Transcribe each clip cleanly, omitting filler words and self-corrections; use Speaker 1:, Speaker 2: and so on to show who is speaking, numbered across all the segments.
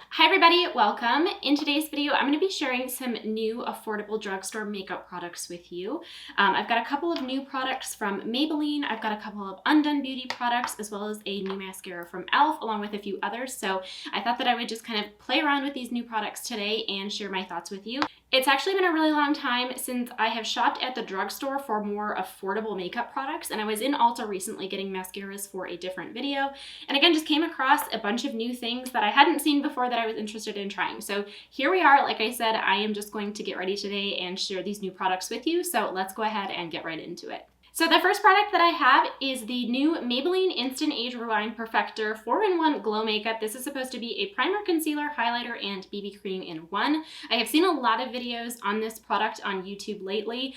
Speaker 1: Hi everybody, welcome. In today's video, I'm going to be sharing some new affordable drugstore makeup products with you. I've got a couple of new products from Maybelline, I've got a couple of Undone Beauty products, as well as a new mascara from e.l.f. along with a few others. So I thought that I would just kind of play around with these new products today and share my thoughts with you. It's actually been a really long time since I have shopped at the drugstore for more affordable makeup products, and I was in Ulta recently getting mascaras for a different video, and again just came across a bunch of new things that I hadn't seen before that I was interested in trying. So here we are. Like I said, I am just going to get ready today and share these new products with you, so let's go ahead and get right into it. So the first product that I have is the new Maybelline Instant Perfector 4-in-1 Glow Makeup. This is supposed to be a primer, concealer, highlighter, and BB cream in one. I have seen a lot of videos on this product on YouTube lately.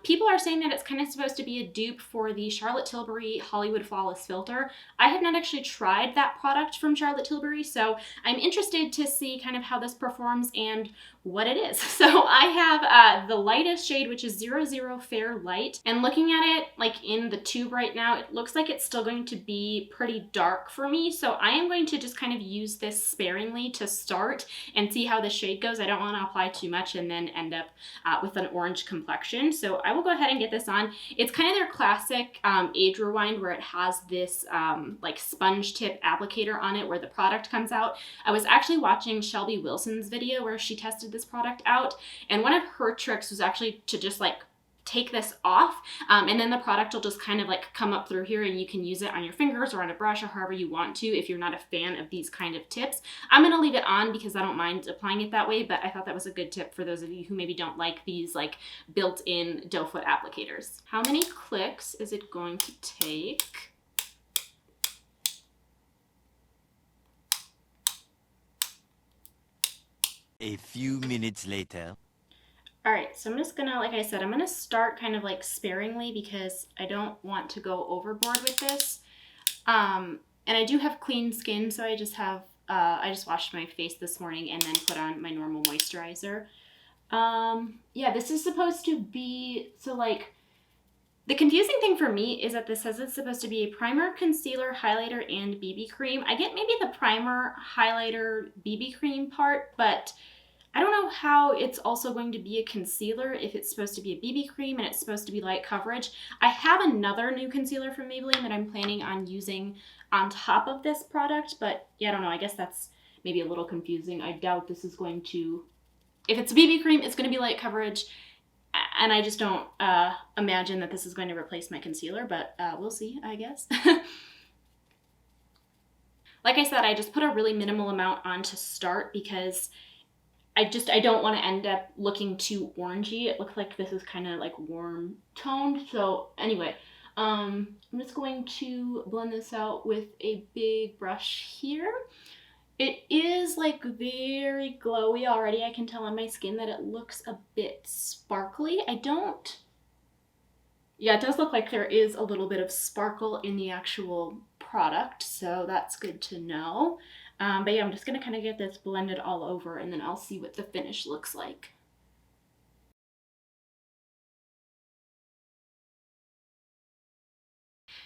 Speaker 1: People are saying that it's kind of supposed to be a dupe for the Charlotte Tilbury Hollywood Flawless Filter. I have not actually tried that product from Charlotte Tilbury, so I'm interested to see kind of how this performs and what it is. So I have the lightest shade, which is 00 Fair Light, and looking at it like in the tube right now, it looks like it's still going to be pretty dark for me. So I am going to just kind of use this sparingly to start and see how the shade goes. I don't want to apply too much and then end up with an orange complexion. So I will go ahead and get this on. It's kind of their classic age rewind where it has this like sponge tip applicator on it where the product comes out. I was actually watching Shelby Wilson's video where she tested this product out, and one of her tricks was actually to just like take this off and then the product will just kind of like come up through here and you can use it on your fingers or on a brush or however you want to if you're not a fan of these kind of tips. I'm going to leave it on because I don't mind applying it that way, but I thought that was a good tip for those of you who maybe don't like these like built-in doe foot applicators. How many clicks is it going to take?
Speaker 2: A few minutes later.
Speaker 1: All right, so I'm just gonna, like I said, I'm gonna start kind of like sparingly because I don't want to go overboard with this. And I do have clean skin, so I just have, I just washed my face this morning and then put on my normal moisturizer. Yeah, this is supposed to be, so like, the confusing thing for me is that this says it's supposed to be a primer, concealer, highlighter, and BB cream. I get maybe the primer, highlighter, BB cream part, but I don't know how it's also going to be a concealer if it's supposed to be a BB cream and it's supposed to be light coverage. I have another new concealer from Maybelline that I'm planning on using on top of this product, but yeah, I don't know. I guess that's maybe a little confusing. I doubt this is going to, if it's a BB cream, it's going to be light coverage. And I just don't imagine that this is going to replace my concealer, but we'll see, I guess. Like I said, I just put a really minimal amount on to start because I don't want to end up looking too orangey. It looks like this is kind of like warm toned. So anyway, I'm just going to blend this out with a big brush here. It is like very glowy already. I can tell on my skin that it looks a bit sparkly. Yeah, it does look like there is a little bit of sparkle in the actual product, so that's good to know. But yeah, I'm just going to kind of get this blended all over and then I'll see what the finish looks like.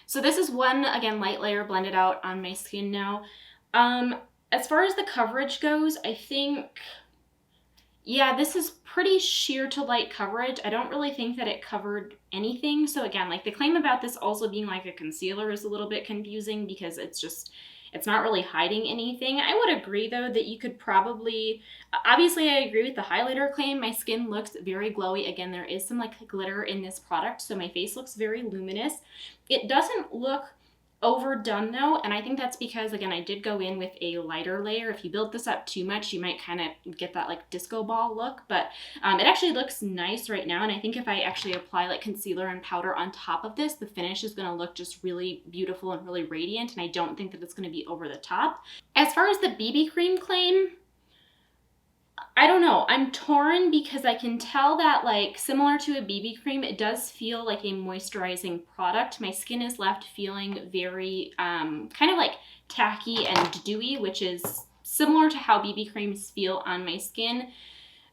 Speaker 1: So this is one, again, light layer blended out on my skin now. As far as the coverage goes, I think, yeah, this is pretty sheer to light coverage. I don't really think that it covered anything. So again, like the claim about this also being like a concealer is a little bit confusing because it's not really hiding anything. I would agree though that you could probably, obviously I agree with the highlighter claim. My skin looks very glowy. Again, there is some like glitter in this product, so my face looks very luminous. It doesn't look overdone though, and I think that's because, again, I did go in with a lighter layer. If you build this up too much, you might kind of get that like disco ball look, but it actually looks nice right now, and I think if I actually apply like concealer and powder on top of this, the finish is going to look just really beautiful and really radiant, and I don't think that it's going to be over the top. As far as the BB cream claim, I don't know. I'm torn because I can tell that, like, similar to a BB cream, it does feel like a moisturizing product. My skin is left feeling very kind of like tacky and dewy, which is similar to how BB creams feel on my skin.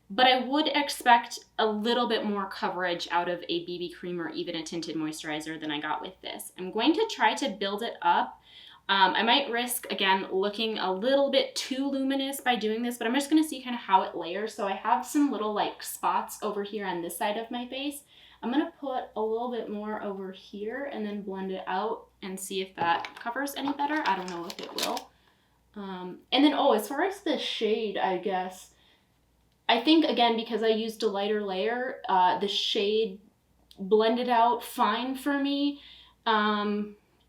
Speaker 1: But I would expect a little bit more coverage out of a BB cream or even a tinted moisturizer than I got with this. I'm going to try to build it up I might risk, again, looking a little bit too luminous by doing this, but I'm just going to see kind of how it layers. So I have some little like spots over here on this side of my face. I'm going to put a little bit more over here and then blend it out and see if that covers any better. I don't know if it will. And then, oh, as far as the shade, I guess, I think, again, because I used a lighter layer, the shade blended out fine for me.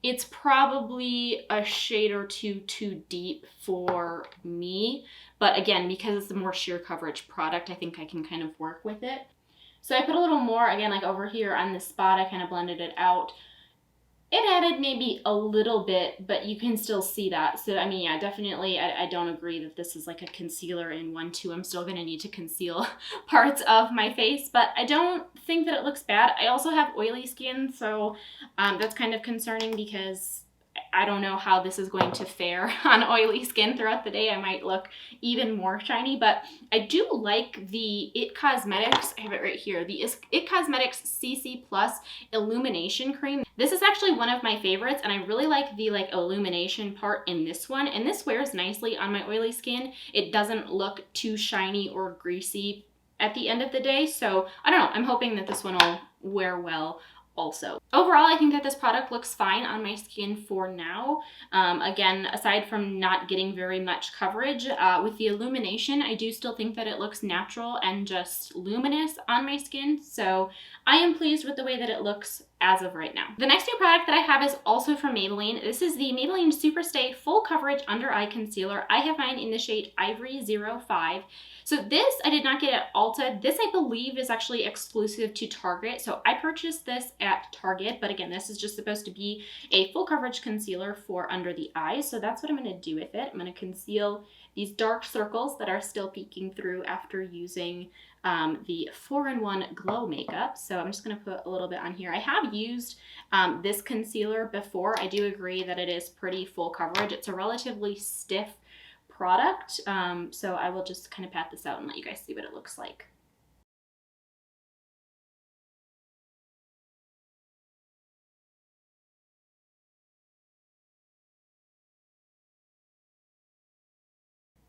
Speaker 1: It's probably a shade or two too deep for me. But again, because it's a more sheer coverage product, I think I can kind of work with it. So I put a little more, again, like over here on this spot, I kind of blended it out. It added maybe a little bit, but you can still see that. So, I mean, yeah, definitely, I don't agree that this is like a concealer in 1-2. I'm still going to need to conceal parts of my face, but I don't think that it looks bad. I also have oily skin, so that's kind of concerning because I don't know how this is going to fare on oily skin throughout the day. I might look even more shiny, but I do like the It Cosmetics, I have it right here, the It Cosmetics CC Plus Illumination Cream. This is actually one of my favorites, and I really like the like illumination part in this one, and this wears nicely on my oily skin. It doesn't look too shiny or greasy at the end of the day, so I don't know, I'm hoping that this one will wear well also. Overall, I think that this product looks fine on my skin for now. Again, aside from not getting very much coverage, with the illumination, I do still think that it looks natural and just luminous on my skin. So I am pleased with the way that it looks as of right now. The next new product that I have is also from Maybelline. This is the Maybelline Superstay Full Coverage Under Eye Concealer. I have mine in the shade Ivory 05. So this I did not get at Ulta. This I believe is actually exclusive to Target. So I purchased this at Target, but again, this is just supposed to be a full coverage concealer for under the eyes. So that's what I'm going to do with it. I'm going to conceal these dark circles that are still peeking through after using the 4-in-1 Glow makeup. So I'm just going to put a little bit on here. I have used this concealer before. I do agree that it is pretty full coverage. It's a relatively stiff product, so I will just kind of pat this out and let you guys see what it looks like.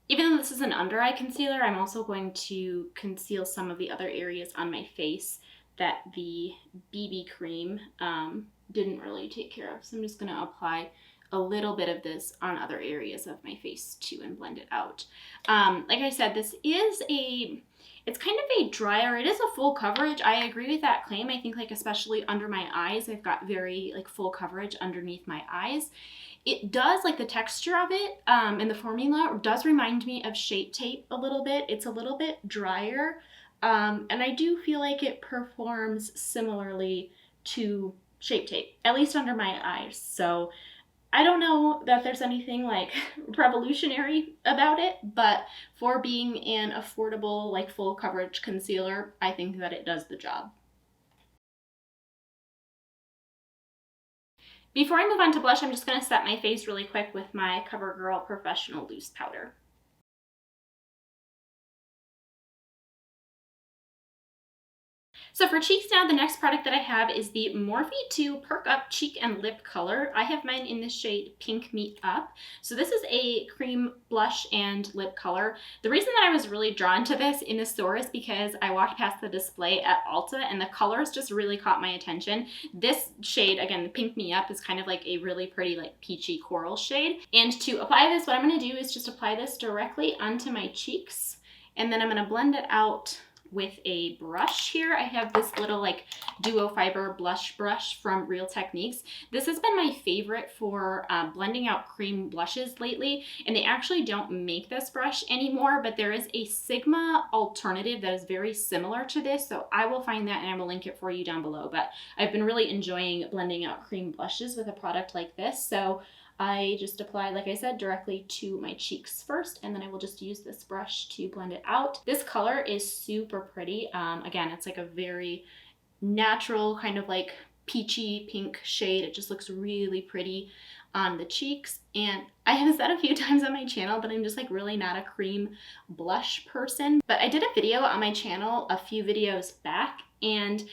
Speaker 1: Even though this is an under eye concealer, I'm also going to conceal some of the other areas on my face that the BB cream didn't really take care of. So I'm just going to apply a little bit of this on other areas of my face too and blend it out. Like I said, this is it's kind of a drier, it is a full coverage. I agree with that claim. I think like especially under my eyes, I've got very like full coverage underneath my eyes. It does, like the texture of it and the formula does remind me of Shape Tape a little bit. It's a little bit drier and I do feel like it performs similarly to Shape Tape, at least under my eyes. So I don't know that there's anything like revolutionary about it, but for being an affordable, like full coverage concealer, I think that it does the job. Before I move on to blush, I'm just going to set my face really quick with my CoverGirl Professional Loose Powder. So for cheeks now, the next product that I have is the Morphe 2 Perk Up Cheek and Lip Color. I have mine in the shade Pink Me Up. So this is a cream blush and lip color. The reason that I was really drawn to this in the store is because I walked past the display at Ulta and the colors just really caught my attention. This shade, again, the Pink Me Up, is kind of like a really pretty like peachy coral shade. And to apply this, what I'm going to do is just apply this directly onto my cheeks, and then I'm going to blend it out with a brush here. I have this little like duo fiber blush brush from Real Techniques. This has been my favorite for blending out cream blushes lately, and they actually don't make this brush anymore, but there is a Sigma alternative that is very similar to this, so I will find that and I will link it for you down below. But I've been really enjoying blending out cream blushes with a product like this, so I just apply, like I said, directly to my cheeks first, and then I will just use this brush to blend it out. This color is super pretty. Again, it's like a very natural kind of like peachy pink shade. It just looks really pretty on the cheeks. And I have said a few times on my channel that I'm just like really not a cream blush person, but I did a video on my channel a few videos back, and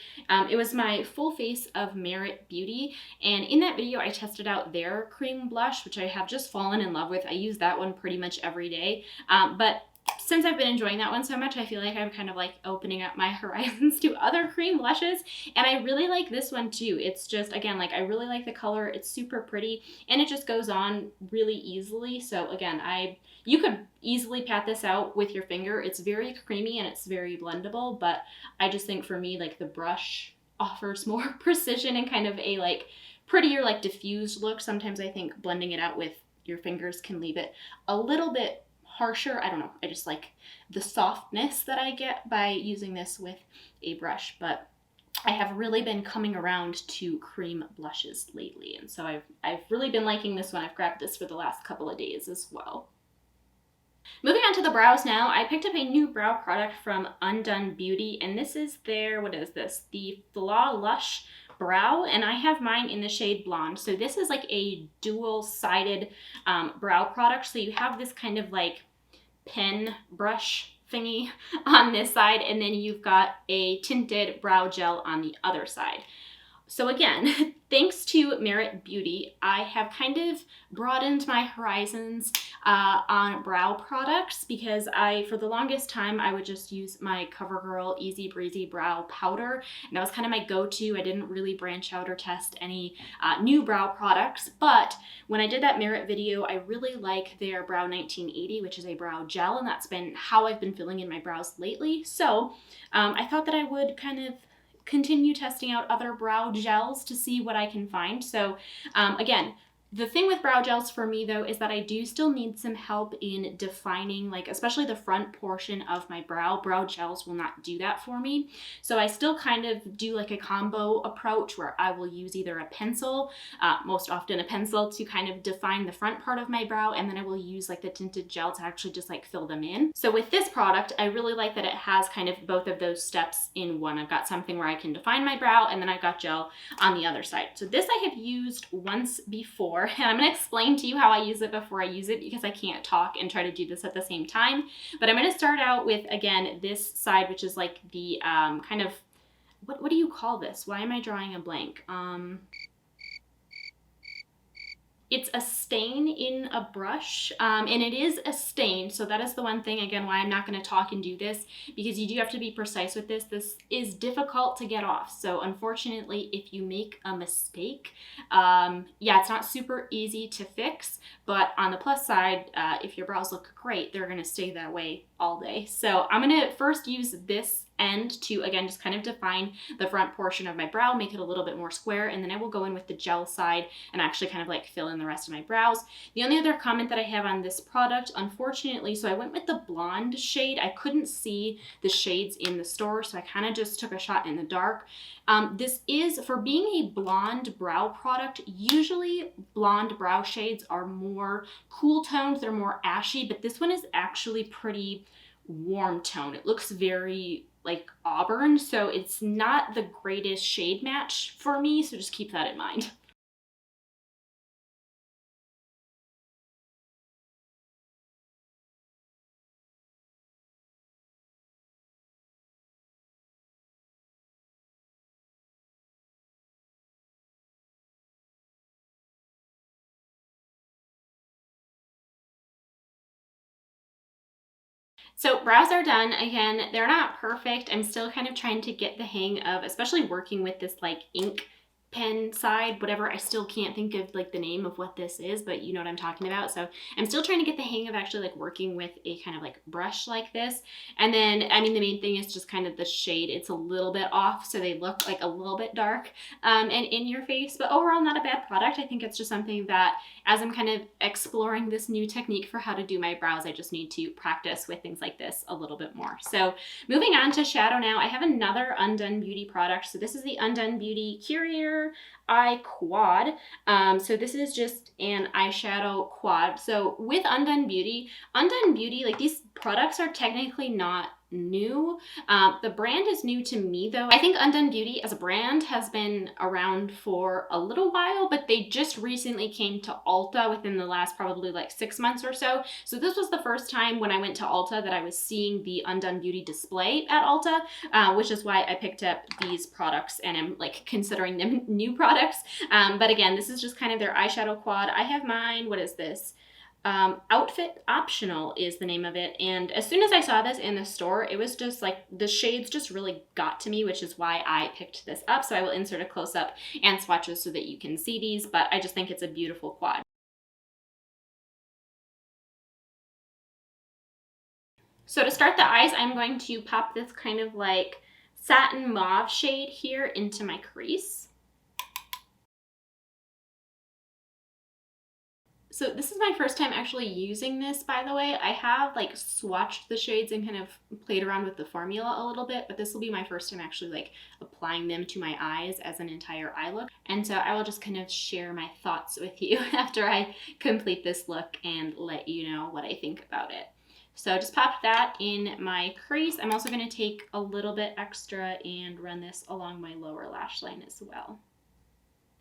Speaker 1: it was my full face of Merit Beauty, and in that video I tested out their cream blush, which I have just fallen in love with. I use that one pretty much every day, but since I've been enjoying that one so much, I feel like I'm kind of like opening up my horizons to other cream blushes, and I really like this one too. It's just, again, like I really like the color. It's super pretty, and it just goes on really easily. So again, you could easily pat this out with your finger. It's very creamy and it's very blendable, but I just think for me, like the brush offers more precision and kind of a like prettier, like diffused look. Sometimes I think blending it out with your fingers can leave it a little bit harsher. I don't know. I just like the softness that I get by using this with a brush, but I have really been coming around to cream blushes lately, and so I've really been liking this one. I've grabbed this for the last couple of days as well. Moving on to the brows now, I picked up a new brow product from Undone Beauty, and this is their, what is this? The Flaw Lush Brow, and I have mine in the shade Blonde. So this is like a dual-sided brow product. So you have this kind of like pen brush thingy on this side, and then you've got a tinted brow gel on the other side. So again, thanks to Merit Beauty, I have kind of broadened my horizons on brow products, because for the longest time, I would just use my CoverGirl Easy Breezy Brow Powder, and that was kind of my go-to. I didn't really branch out or test any new brow products, but when I did that Merit video, I really like their Brow 1980, which is a brow gel, and that's been how I've been filling in my brows lately. So I thought that I would kind of continue testing out other brow gels to see what I can find. So again, the thing with brow gels for me though is that I do still need some help in defining, like especially the front portion of my brow. Brow gels will not do that for me. So I still kind of do like a combo approach where I will use either a pencil, most often a pencil, to kind of define the front part of my brow, and then I will use like the tinted gel to actually just like fill them in. So with this product, I really like that it has kind of both of those steps in one. I've got something where I can define my brow, and then I've got gel on the other side. So this I have used once before, and I'm going to explain to you how I use it before I use it, because I can't talk and try to do this at the same time. But I'm going to start out with, again, this side, which is like the kind of, what do you call this? Why am I drawing a blank? It's a stain in a brush, and it is a stain, so that is the one thing, again, why I'm not going to talk and do this, because you do have to be precise with this. This is difficult to get off, so unfortunately, if you make a mistake, yeah, it's not super easy to fix, but on the plus side, if your brows look great, they're going to stay that way all day. So I'm going to first use this end to, again, just kind of define the front portion of my brow, make it a little bit more square, and then I will go in with the gel side and actually kind of like fill in the rest of my brows. The only other comment that I have on this product, unfortunately, so I went with the blonde shade. I couldn't see the shades in the store, so I kind of just took a shot in the dark. This is, for being a blonde brow product, usually blonde brow shades are more cool toned, they're more ashy, but this one is actually pretty warm tone. It looks very like auburn, so it's not the greatest shade match for me, so just keep that in mind. So brows are done. Again, they're not perfect. I'm still kind of trying to get the hang of, especially working with this like ink pen side, whatever. I still can't think of like the name of what this is, but you know what I'm talking about. So I'm still trying to get the hang of actually like working with a kind of like brush like this. And then, I mean, the main thing is just kind of the shade. It's a little bit off, so they look like a little bit dark and in your face, but overall not a bad product. I think it's just something that as I'm kind of exploring this new technique for how to do my brows, I just need to practice with things like this a little bit more. So moving on to shadow now, I have another Undone Beauty product. So this is the Undone Beauty Curier Eye Quad. So this is just an eyeshadow quad. So with Undone Beauty, like these products are technically not new. The brand is new to me though. I think Undone Beauty as a brand has been around for a little while, but they just recently came to Ulta within the last probably like 6 months or so. So this was the first time when I went to Ulta that I was seeing the Undone Beauty display at Ulta, which is why I picked up these products and am like considering them new products. But again, this is just kind of their eyeshadow quad. I have mine, what is this? Outfit Optional is the name of it, and as soon as I saw this in the store, it was just like the shades just really got to me, which is why I picked this up. So I will insert a close-up and swatches so that you can see these, but I just think it's a beautiful quad. So to start the eyes, I'm going to pop this kind of like satin mauve shade here into my crease. So this is my first time actually using this, by the way. I have like swatched the shades and kind of played around with the formula a little bit, but this will be my first time actually like applying them to my eyes as an entire eye look. And so I will just kind of share my thoughts with you after I complete this look and let you know what I think about it. So just pop that in my crease. I'm also going to take a little bit extra and run this along my lower lash line as well.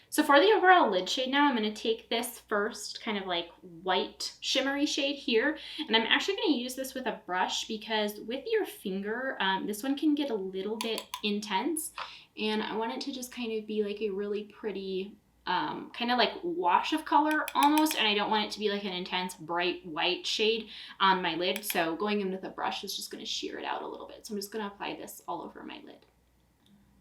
Speaker 1: So for the overall lid shade now, I'm going to take this first kind of like white shimmery shade here, and I'm actually going to use this with a brush because with your finger, this one can get a little bit intense, and I want it to just kind of be like a really pretty kind of like wash of color almost, and I don't want it to be like an intense bright white shade on my lid, so going in with a brush is just going to sheer it out a little bit. So I'm just going to apply this all over my lid.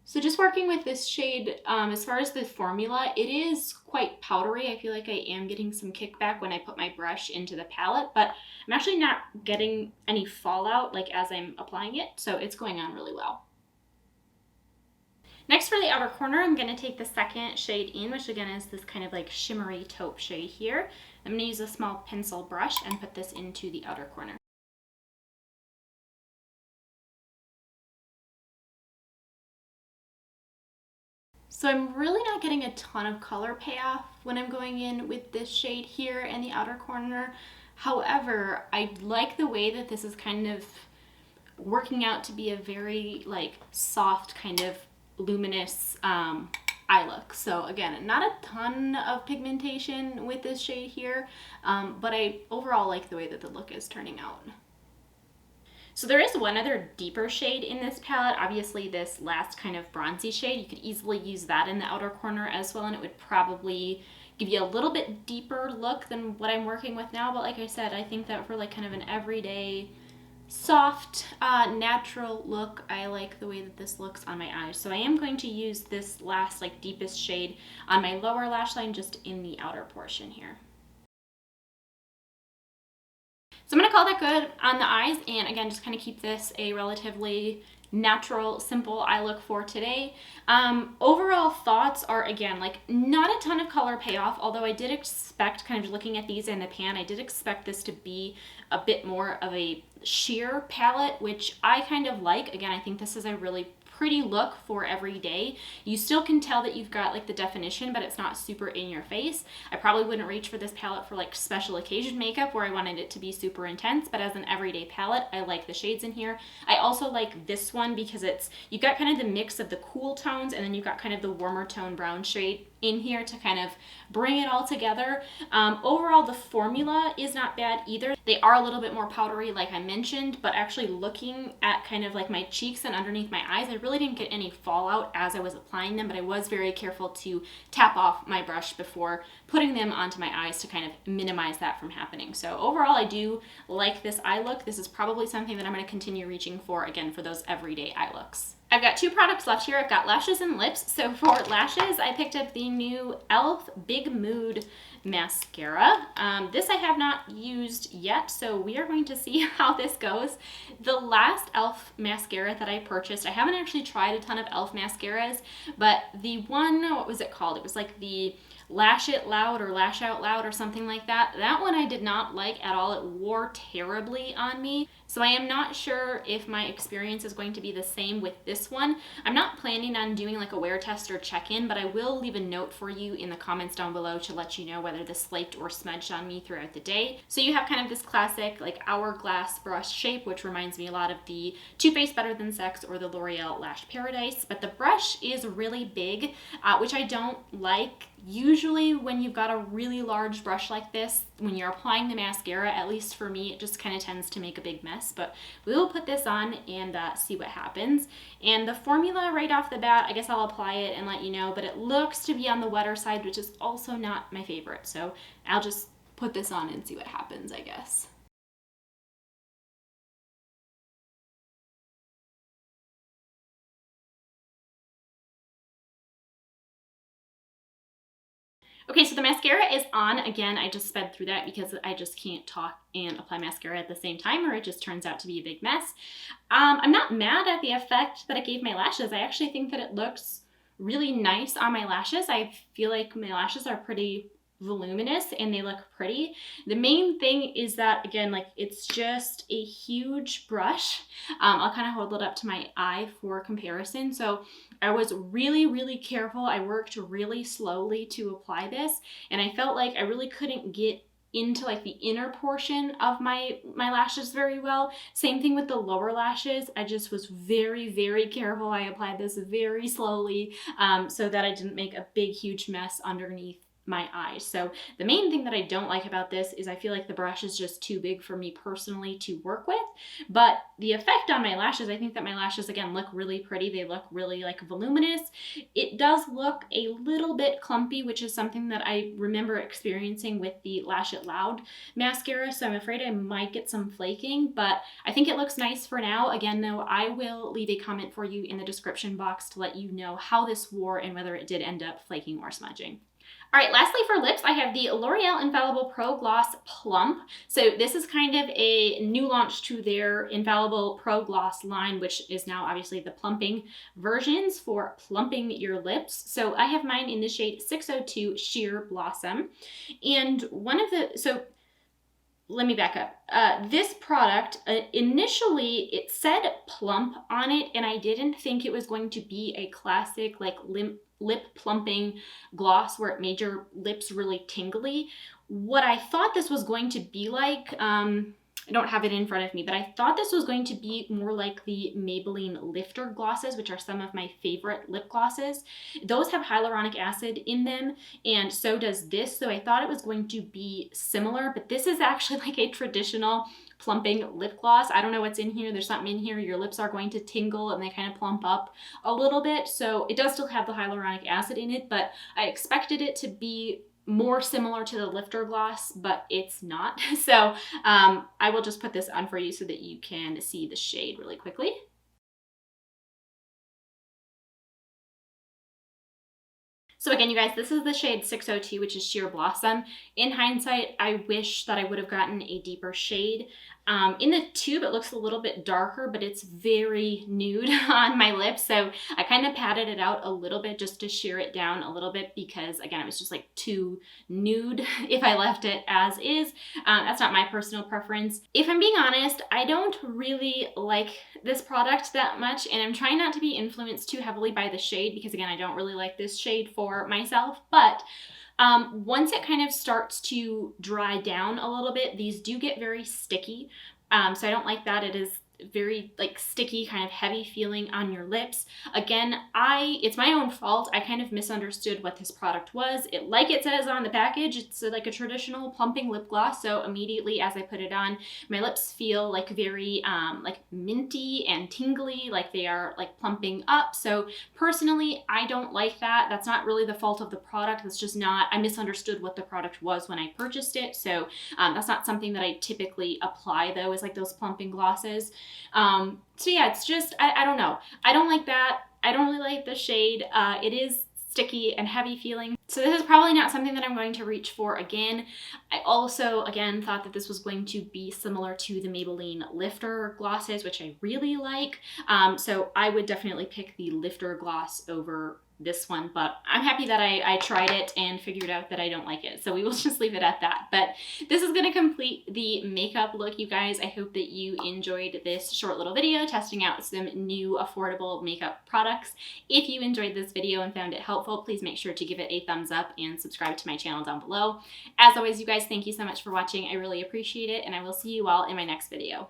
Speaker 1: So just working with this shade, as far as the formula, it is quite powdery. I feel like I am getting some kickback when I put my brush into the palette, but I'm actually not getting any fallout like as I'm applying it, so it's going on really well. Next for the outer corner, I'm going to take the second shade in, which again is this kind of like shimmery taupe shade here. I'm going to use a small pencil brush and put this into the outer corner. So I'm really not getting a ton of color payoff when I'm going in with this shade here in the outer corner. However, I like the way that this is kind of working out to be a very like soft kind of luminous eye look. So again, not a ton of pigmentation with this shade here, but I overall like the way that the look is turning out. So there is one other deeper shade in this palette, obviously this last kind of bronzy shade. You could easily use that in the outer corner as well, and it would probably give you a little bit deeper look than what I'm working with now. But like I said, I think that for like kind of an everyday, soft, natural look, I like the way that this looks on my eyes. So I am going to use this last like deepest shade on my lower lash line, just in the outer portion here. So I'm going to call that good on the eyes, and again, just kind of keep this a relatively natural, simple eye look for today. Overall thoughts are, again, like not a ton of color payoff, although I did expect, kind of looking at these in the pan, I did expect this to be a bit more of a sheer palette, which I kind of like. Again, I think this is a really pretty look for every day. You still can tell that you've got like the definition, but it's not super in your face. I probably wouldn't reach for this palette for like special occasion makeup where I wanted it to be super intense, but as an everyday palette, I like the shades in here. I also like this one because you've got kind of the mix of the cool tones, and then you've got kind of the warmer tone brown shade in here to kind of bring it all together. Overall, the formula is not bad either. They are a little bit more powdery, like I mentioned, but actually looking at kind of like my cheeks and underneath my eyes, I really didn't get any fallout as I was applying them, but I was very careful to tap off my brush before putting them onto my eyes to kind of minimize that from happening. So overall, I do like this eye look. This is probably something that I'm going to continue reaching for, again, for those everyday eye looks. I've got two products left here. I've got lashes and lips. So for lashes, I picked up the new e.l.f. Big Mood mascara. This I have not used yet, so we are going to see how this goes. The last e.l.f. mascara that I purchased, I haven't actually tried a ton of e.l.f. mascaras, but the one, what was it called? It was like the Lash It Loud or Lash Out Loud or something like that. That one I did not like at all. It wore terribly on me. So I am not sure if my experience is going to be the same with this one. I'm not planning on doing like a wear test or check-in, but I will leave a note for you in the comments down below to let you know whether this flaked or smudged on me throughout the day. So you have kind of this classic like hourglass brush shape, which reminds me a lot of the Too Faced Better Than Sex or the L'Oreal Lash Paradise, but the brush is really big, which I don't like. Usually when you've got a really large brush like this, when you're applying the mascara, at least for me, it just kind of tends to make a big mess. But we will put this on and see what happens. And the formula right off the bat, I guess I'll apply it and let you know, but it looks to be on the wetter side, which is also not my favorite. So I'll just put this on and see what happens, I guess. Okay, so the mascara is on. Again, I just sped through that because I just can't talk and apply mascara at the same time, or it just turns out to be a big mess. I'm not mad at the effect that it gave my lashes. I actually think that it looks really nice on my lashes. I feel like my lashes are pretty voluminous and they look pretty. The main thing is that, again, like it's just a huge brush. I'll kind of hold it up to my eye for comparison. So I was really careful. I worked really slowly to apply this, and I felt like I really couldn't get into like the inner portion of my lashes very well. Same thing with the lower lashes. I just was very careful. I applied this very slowly so that I didn't make a big huge mess underneath my eyes. So the main thing that I don't like about this is I feel like the brush is just too big for me personally to work with. But the effect on my lashes, I think that my lashes again look really pretty. They look really like voluminous. It does look a little bit clumpy, which is something that I remember experiencing with the Lash It Loud mascara. So I'm afraid I might get some flaking, but I think it looks nice for now. Again, though, I will leave a comment for you in the description box to let you know how this wore and whether it did end up flaking or smudging. All right, lastly for lips, I have the L'Oreal Infallible Pro Gloss Plump. So this is kind of a new launch to their Infallible Pro Gloss line, which is now obviously the plumping versions for plumping your lips. So I have mine in the shade 602 Sheer Blossom. And let me back up. This product, initially it said plump on it, and I didn't think it was going to be a classic like lip plumping gloss where it made your lips really tingly. What I thought this was going to be like, I don't have it in front of me, but I thought this was going to be more like the Maybelline Lifter glosses, which are some of my favorite lip glosses. Those have hyaluronic acid in them, and so does this. So I thought it was going to be similar, but this is actually like a traditional plumping lip gloss. I don't know what's in here. There's something in here. Your lips are going to tingle and they kind of plump up a little bit. So it does still have the hyaluronic acid in it, but I expected it to be more similar to the Lifter gloss, but it's not. So I will just put this on for you so that you can see the shade really quickly. So again, you guys, this is the shade 602, which is Sheer Blossom. In hindsight, I wish that I would have gotten a deeper shade. In the tube, it looks a little bit darker, but it's very nude on my lips. So I kind of patted it out a little bit just to sheer it down a little bit because, again, it was just like too nude if I left it as is. That's not my personal preference. If I'm being honest, I don't really like this product that much, and I'm trying not to be influenced too heavily by the shade because, again, I don't really like this shade for myself, but once it kind of starts to dry down a little bit, these do get very sticky. So I don't like that. It is very like sticky, kind of heavy feeling on your lips. Again, it's my own fault. I kind of misunderstood what this product was. Like it says on the package, it's like a traditional plumping lip gloss. So immediately as I put it on, my lips feel like very like minty and tingly, like they are like plumping up. So personally, I don't like that. That's not really the fault of the product. It's just not, I misunderstood what the product was when I purchased it. So that's not something that I typically apply though, is like those plumping glosses. So yeah, it's just, I don't know. I don't like that. I don't really like the shade. It is sticky and heavy feeling. So this is probably not something that I'm going to reach for again. I also, again, thought that this was going to be similar to the Maybelline Lifter glosses, which I really like. So I would definitely pick the Lifter gloss over this one, but I'm happy that I tried it and figured out that I don't like it. So we will just leave it at that. But this is going to complete the makeup look, you guys. I hope that you enjoyed this short little video testing out some new affordable makeup products. If you enjoyed this video and found it helpful, please make sure to give it a thumbs up and subscribe to my channel down below. As always, you guys, thank you so much for watching. I really appreciate it, and I will see you all in my next video.